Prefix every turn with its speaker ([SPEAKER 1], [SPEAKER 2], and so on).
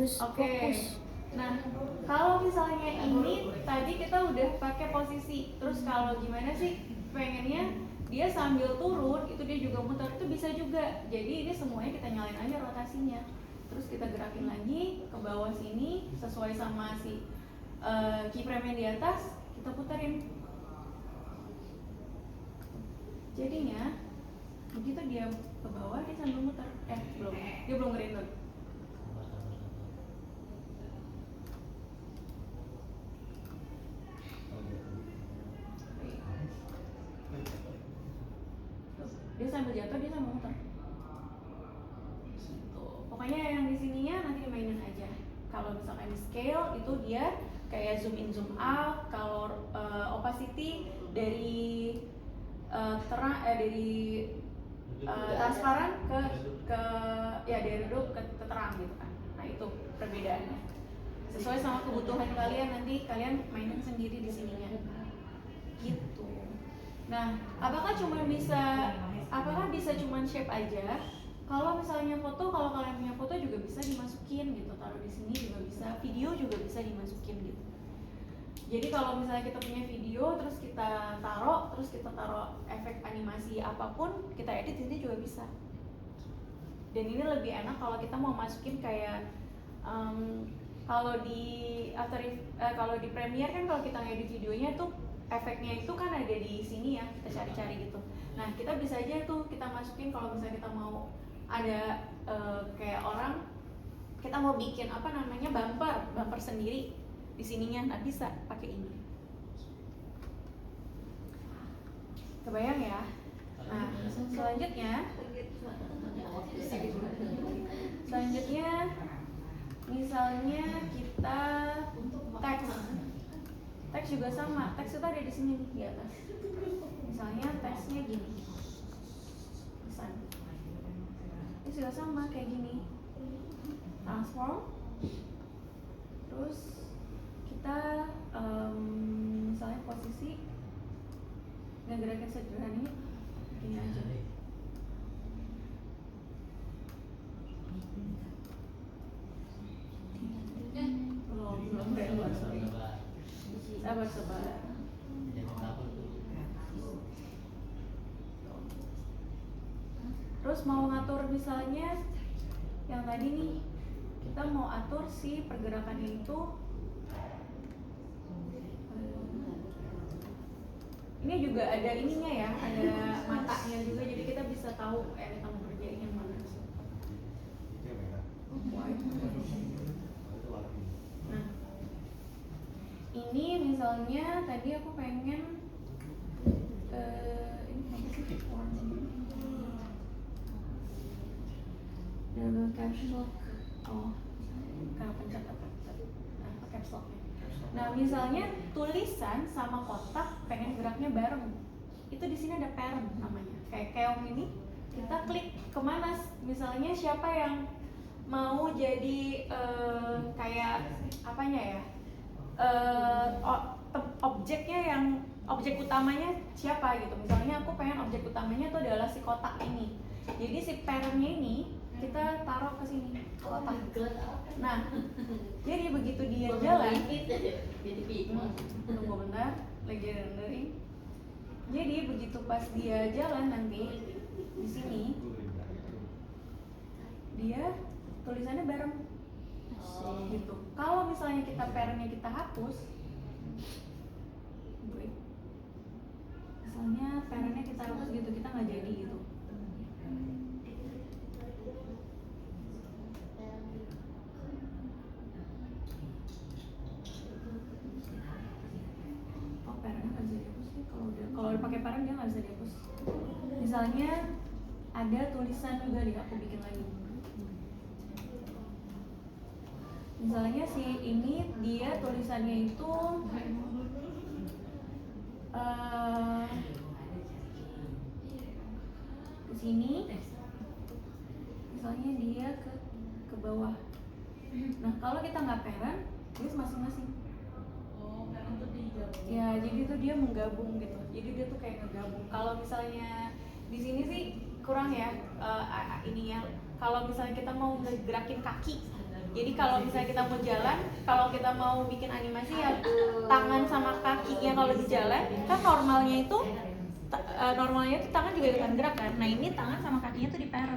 [SPEAKER 1] Oke. Nah, kalau misalnya ini tadi kita udah pakai posisi, terus kalau gimana sih pengennya dia sambil turun itu dia juga muter, itu bisa juga. Jadi ini semuanya kita nyalain aja rotasinya, terus kita gerakin lagi ke bawah sini sesuai sama si keyframe yang di atas, kita puterin. Jadinya begitu dia ke bawah dia sambil muter. Dia belum ngerindut. Dia sambil jatuh, dia sambil muter. Gitu. Pokoknya yang di sininya nanti dimainin aja. Kalau misalkan di scale itu dia kayak zoom in zoom out. Kalau opacity dari transparan ke ya dari redup ke terang gitu kan. Nah itu perbedaannya. Sesuai sama kebutuhan kalian, nanti kalian mainin sendiri di sininya. Gitu. Nah, apakah bisa cuman shape aja? Kalau misalnya foto, kalau kalian punya foto juga bisa dimasukin gitu, taruh di sini juga bisa, video juga bisa dimasukin gitu. Jadi kalau misalnya kita punya video, terus kita taruh efek animasi apapun, kita edit ini juga bisa. Dan ini lebih enak kalau kita mau masukin kayak kalau di Premiere kan kalau kita ngedit videonya tuh efeknya itu kan ada di sini ya, kita cari-cari gitu. Nah kita bisa aja tuh kita masukin kalau misalnya kita mau ada kayak orang, kita mau bikin bumper sendiri di sininya, nah bisa pakai ini. Kebayang ya? Nah selanjutnya misalnya kita teks juga sama, teks itu ada di sini nih di atas. Misalnya teksnya gini, pesan. Ini juga sama kayak gini, transform. Terus kita misalnya posisi ngegerakin sederhananya gini aja. Belum sabar. Terus mau ngatur misalnya yang tadi nih, kita mau atur si pergerakannya itu. Ini juga ada ininya ya, ada matanya juga, jadi kita bisa tahu kita mau kerjain yang mana. Nah, ini misalnya tadi aku pengen ini apa sih? Double caps lock. Karena pencet caps lock. Nah, misalnya tulisan sama kotak pengen geraknya bareng. Itu di sini ada parent namanya. Kayak keong ini, kita klik kemana? Misalnya siapa yang mau jadi kayak apanya ya? Objek utamanya siapa gitu. Misalnya aku pengen objek utamanya itu adalah si kotak ini. Jadi si parentnya ini kita taruh ke sini kotak. Nah, jadi begitu dia jalan, tunggu bentar, lagi rendering. Jadi begitu pas dia jalan nanti di sini, dia tulisannya bareng. Gitu. Kalau misalnya kita parentnya kita hapus, misalnya parentnya kita hapus gitu, kita nggak jadi gitu. Kalau pakai parent dia nggak bisa dihapus. Misalnya ada tulisan juga nih, aku bikin lagi. Misalnya si ini dia tulisannya itu ke sini. Misalnya dia ke bawah. Nah kalau kita nggak parent, dia masing-masing. Ya, jadi tuh dia menggabung gitu. Jadi dia tuh kayak ngegabung. Kalau misalnya di sini sih kurang ya ininya. Kalau misalnya kita mau ngegerakin kaki, Jadi kalau misalnya kita mau jalan, kalau kita mau bikin animasi ya tangan sama kakinya kalau di jalan kan normalnya itu tangan juga ikutan gerak kan. Nah ini tangan sama kakinya tuh di parent.